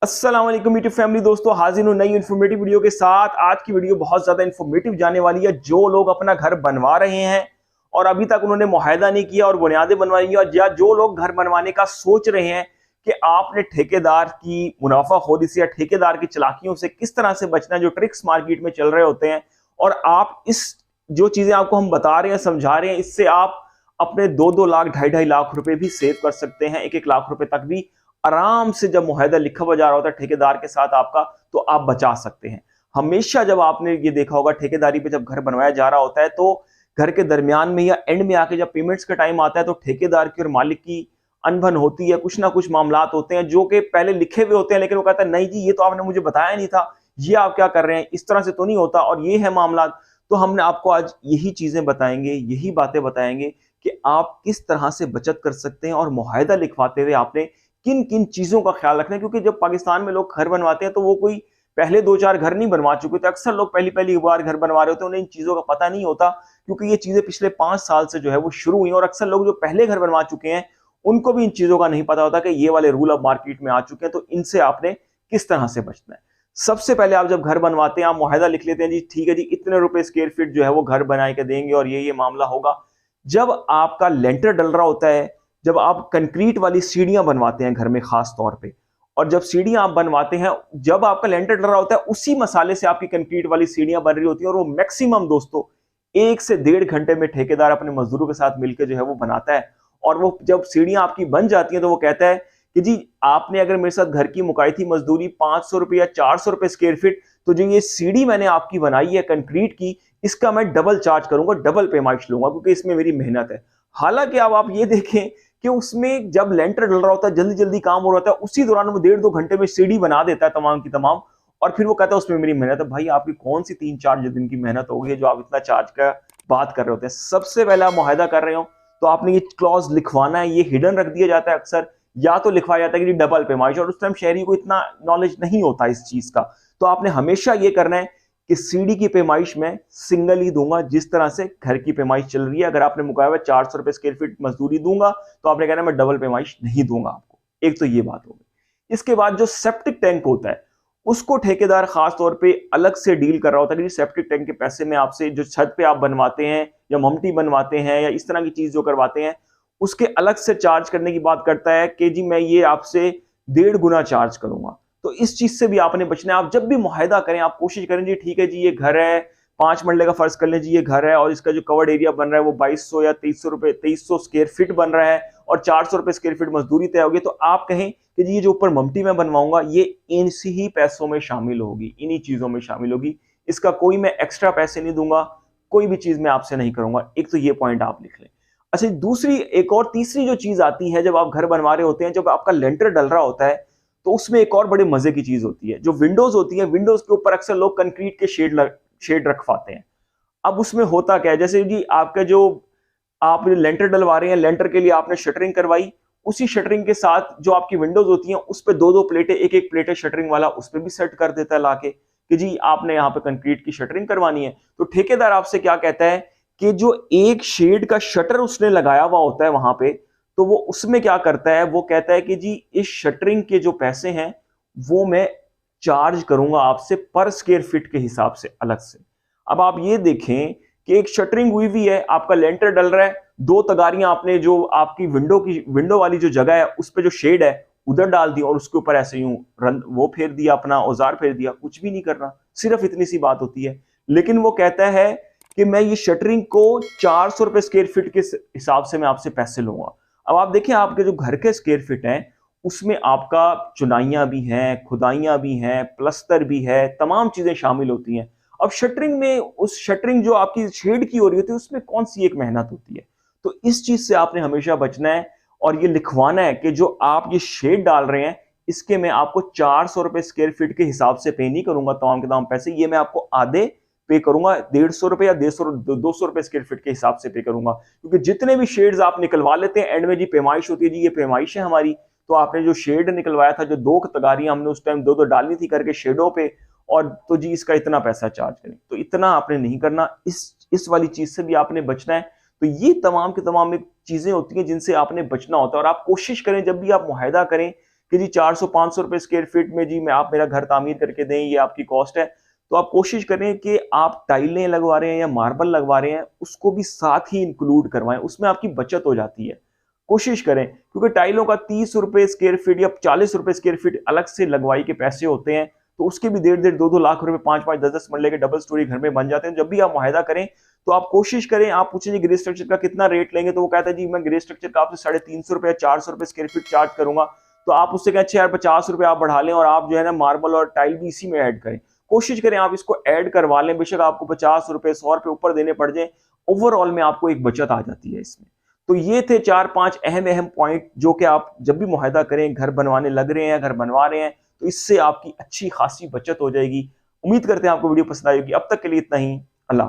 अस्सलाम वालेकुम YouTube family. दोस्तों हाजिर हूं नई इन्फॉर्मेटिव वीडियो के साथ। आज की वीडियो बहुत ज्यादा इन्फॉर्मेटिव जाने वाली है। जो लोग अपना घर बनवा रहे हैं और अभी तक उन्होंने मुआहदा नहीं किया और बुनियादें बनवाई, और या जो लोग घर बनवाने का सोच रहे हैं कि आपने ठेकेदार की मुनाफाखोरी से या ठेकेदार की चालाकियों से किस तरह से बचना है, जो ट्रिक्स मार्केट में चल रहे होते हैं, और आप इस जो चीजें आपको हम बता रहे हैं, समझा रहे हैं, इससे आप अपने 2-2 लाख 2.5-2.5 लाख रुपए भी सेव कर सकते हैं, 1-1 लाख रुपए तक भी आराम से। जब मुआहदा लिखा हुआ जा रहा होता है ठेकेदार के साथ आपका, तो आप बचा सकते हैं। हमेशा जब आपने ये देखा होगा ठेकेदारी पे जब घर बनवाया जा रहा होता है, तो घर के दरमियान में या एंड में आके जब पेमेंट्स का टाइम आता है, तो ठेकेदार की और मालिक की अनबन होती है। कुछ ना कुछ मामलात होते हैं जो कि पहले लिखे हुए होते हैं, लेकिन वो कहता है नहीं जी ये तो आपने मुझे बताया नहीं था, ये आप क्या कर रहे हैं, इस तरह से तो नहीं होता, और ये है मामला। तो हमने आपको आज यही चीजें बताएंगे, यही बातें बताएंगे कि आप किस तरह से बचत कर सकते हैं, और मुआहदा लिखवाते हुए आपने किन किन चीजों का ख्याल रखना है। क्योंकि जब पाकिस्तान में लोग घर बनवाते हैं तो वो कोई पहले 2-4 घर नहीं बनवा चुके थे। अक्सर लोग पहली पहली बार घर बनवा रहे होते हैं, उन्हें इन चीजों का पता नहीं होता, क्योंकि ये चीजें पिछले 5 साल से जो है वो शुरू हुई। और अक्सर लोग जो पहले घर बनवा चुके हैं उनको भी इन चीजों का नहीं पता होता कि ये वाले रूल अब मार्केट में आ चुके हैं, तो इनसे आपने किस तरह से बचना है। सबसे पहले आप जब घर बनवाते हैं, आप मुआहदा लिख लेते हैं, जी ठीक है जी इतने रुपए स्क्वायर फीट जो है वो घर बना के देंगे और ये मामला होगा। जब आपका लेंटर डल रहा होता है, जब आप कंक्रीट वाली सीढ़ियां बनवाते हैं घर में खास तौर पे, और जब सीढ़ियां आप बनवाते हैं, जब आपका लेंटर डल रहा होता है, उसी मसाले से आपकी कंक्रीट वाली सीढ़ियां बन रही होती हैं, और वो मैक्सिमम दोस्तों 1 से 1.5 घंटे में ठेकेदार अपने मजदूरों के साथ मिलकर जो है वो बनाता है। और वो जब सीढ़ियां आपकी बन जाती हैं, तो वो कहता है कि जी आपने अगर मेरे साथ घर की मुकाई थी मजदूरी 500 रुपये या 400 रुपये स्क्वायर फीट, तो जो ये सीढ़ी मैंने आपकी बनाई है कंक्रीट की, इसका मैं डबल चार्ज करूंगा, डबल पेमाइश लूंगा, क्योंकि इसमें मेरी मेहनत है। हालांकि अब आप ये देखें कि उसमें जब लेंटर डल रहा होता है, जल्दी जल्दी काम हो रहा होता है, उसी दौरान वो 1.5-2 घंटे में सीढ़ी बना देता है तमाम की तमाम, और फिर वो कहता है उसमें मेरी मेहनत है। भाई आपकी कौन सी 3-4 दिन की मेहनत हो गई जो आप इतना चार्ज का बात कर रहे होते हैं। सबसे पहले आप मुआहदा कर रहे हो तो आपने ये क्लॉज लिखवाना है। ये हिडन रख दिया जाता है अक्सर, या तो लिखवाया जाता है कि डबल पेमाइश, और उस टाइम शहरी को इतना नॉलेज नहीं होता इस चीज का। तो आपने हमेशा ये करना है कि सीढ़ी की पेमाइश में सिंगल ही दूंगा, जिस तरह से घर की पेमाइश चल रही है। अगर आपने मुकाया हुआ 400 रुपए स्क्वायर फीट मजदूरी दूंगा, तो आपने कहना मैं डबल पेमाइश नहीं दूंगा आपको। एक तो ये बात हो गई। इसके बाद जो सेप्टिक टैंक होता है, उसको ठेकेदार खास तौर पे अलग से डील कर रहा होता है कि सेप्टिक टैंक के पैसे में आपसे जो छत पे आप बनवाते हैं या ममटी बनवाते हैं या इस तरह की चीज जो करवाते हैं, उसके अलग से चार्ज करने की बात करता है कि जी मैं ये आपसे 1.5 गुना चार्ज करूंगा। तो इस चीज से भी आपने बचना है। आप जब भी मुआहदा करें, आप कोशिश करें जी ठीक है जी ये घर है 5 मरले का, फर्ज कर लें जी ये घर है, और इसका जो कवर्ड एरिया बन रहा है वो 2200 या 2300 स्क्वायर फीट बन रहा है, और 400 रुपए स्क्वायर फीट मजदूरी तय होगी, तो आप कहें कि जी ये जो ऊपर ममटी में बनवाऊंगा ये इसी ही पैसों में शामिल होगी, इन्हीं चीजों में शामिल होगी, इसका कोई मैं एक्स्ट्रा पैसे नहीं दूंगा, कोई भी चीज मैं आपसे नहीं करूंगा। एक तो ये पॉइंट आप लिख लें। अच्छा, दूसरी एक और तीसरी जो चीज आती है जब आप घर बनवा रहे होते हैं, जब आपका लेंटर डल रहा होता है, तो उसमें एक और बड़े मजे की चीज होती है। जो विंडोज होती है, विंडोज के ऊपर अक्सर लोग कंक्रीट के शेड रखवाते हैं। अब उसमें होता क्या है, जैसे जी आपका जो आप लेंटर डलवा रहे हैं, लेंटर के लिए आपने शटरिंग करवाई, उसी शटरिंग के साथ जो आपकी विंडोज होती हैं उस पर 2-2 प्लेटें, एक प्लेट है शटरिंग वाला, उस पर भी सेट कर देता है लाके कि जी आपने यहाँ पे कंक्रीट की शटरिंग करवानी है। तो ठेकेदार आपसे क्या कहता है कि जो एक शेड का शटर उसने लगाया हुआ होता है वहां पे, तो वो उसमें क्या करता है, वो कहता है कि जी इस शटरिंग के जो पैसे हैं वो मैं चार्ज करूंगा आपसे पर स्क्वायर फीट के हिसाब से अलग से। अब आप ये देखें कि एक शटरिंग हुई हुई है, आपका लेंटर डल रहा है, 2 तगारियां आपने जो आपकी विंडो वाली जो जगह है उस पर जो शेड है उधर डाल दी, और उसके ऊपर ऐसे यूं वो फेर दिया, अपना औजार फेर दिया, कुछ भी नहीं करना, सिर्फ इतनी सी बात होती है। लेकिन वो कहता है कि मैं ये शटरिंग को 400 रुपए स्क्वायर फीट के हिसाब से मैं आपसे पैसे लूंगा। अब आप देखिए आपके जो घर के स्क्वायर फीट हैं उसमें आपका चुनाइयां भी हैं, खुदाइयां भी हैं, प्लस्तर भी है, तमाम चीजें शामिल होती हैं। अब शटरिंग में, उस शटरिंग जो आपकी शेड की हो रही होती है उसमें कौन सी एक मेहनत होती है। तो इस चीज से आपने हमेशा बचना है, और ये लिखवाना है कि जो आप ये शेड डाल रहे हैं इसके मैं आपको 400 रुपए स्क्वायर फीट के हिसाब से पे नहीं करूंगा तमाम के तमाम पैसे, ये मैं आपको आधे पे करूंगा, 150 रुपए या 200 रुपए स्क्वायर फीट के हिसाब से पे करूंगा। क्योंकि जितने भी शेड्स आप निकलवा लेते हैं, एंड में जी पेमाइश होती है, जी ये पेमाइश है हमारी, तो आपने जो शेड निकलवाया था, जो 2 तगारियां हमने उस टाइम 2-2 डालनी थी करके शेडों पे, और तो जी इसका इतना पैसा चार्ज करें, तो इतना आपने नहीं करना। इस वाली चीज से भी आपने बचना है। तो ये तमाम के तमाम एक चीजें होती हैं जिनसे आपने बचना होता है। और आप कोशिश करें जब भी आप मुआहदा करें कि जी 400-500 रुपए स्क्वायर फीट में जी मैं आप मेरा घर तामीर करके दें, ये आपकी कॉस्ट है। तो आप कोशिश करें कि आप टाइलें लगवा रहे हैं या मार्बल लगवा रहे हैं, उसको भी साथ ही इंक्लूड करवाएं, उसमें आपकी बचत हो जाती है। कोशिश करें, क्योंकि टाइलों का 30 रुपए स्क्वायर फीट या 40 रुपए स्क्वायर फीट अलग से लगवाई के पैसे होते हैं, तो उसके भी 1.5-1.5 2-2 लाख रुपए 5-5 10-10 मरले के डबल स्टोरी घर में बन जाते हैं। जब भी आप मुआहिदा करें तो आप कोशिश करें, आप पूछें ग्रे स्ट्रक्चर का कितना रेट लेंगे, तो वो कहता है जी मैं ग्रे स्ट्रक्चर का आपसे 350 रुपए 400 रुपए स्क्वायर फीट चार्ज करूंगा। तो आप उससे कहें अच्छा यार 50 रुपए आप बढ़ा लें और आप जो है ना मार्बल और टाइल भी इसी में ऐड करें। कोशिश करें आप इसको ऐड करवा लें, बेशक आपको 50 रुपए 100 रुपए ऊपर देने पड़ जाए, ओवरऑल में आपको एक बचत आ जाती है इसमें। तो ये थे 4-5 अहम पॉइंट जो कि आप जब भी मुआहिदा करें, घर बनवाने लग रहे हैं, घर बनवा रहे हैं, तो इससे आपकी अच्छी खासी बचत हो जाएगी। उम्मीद करते हैं आपको वीडियो पसंद आई होगी। अब तक के लिए इतना ही। अल्लाह।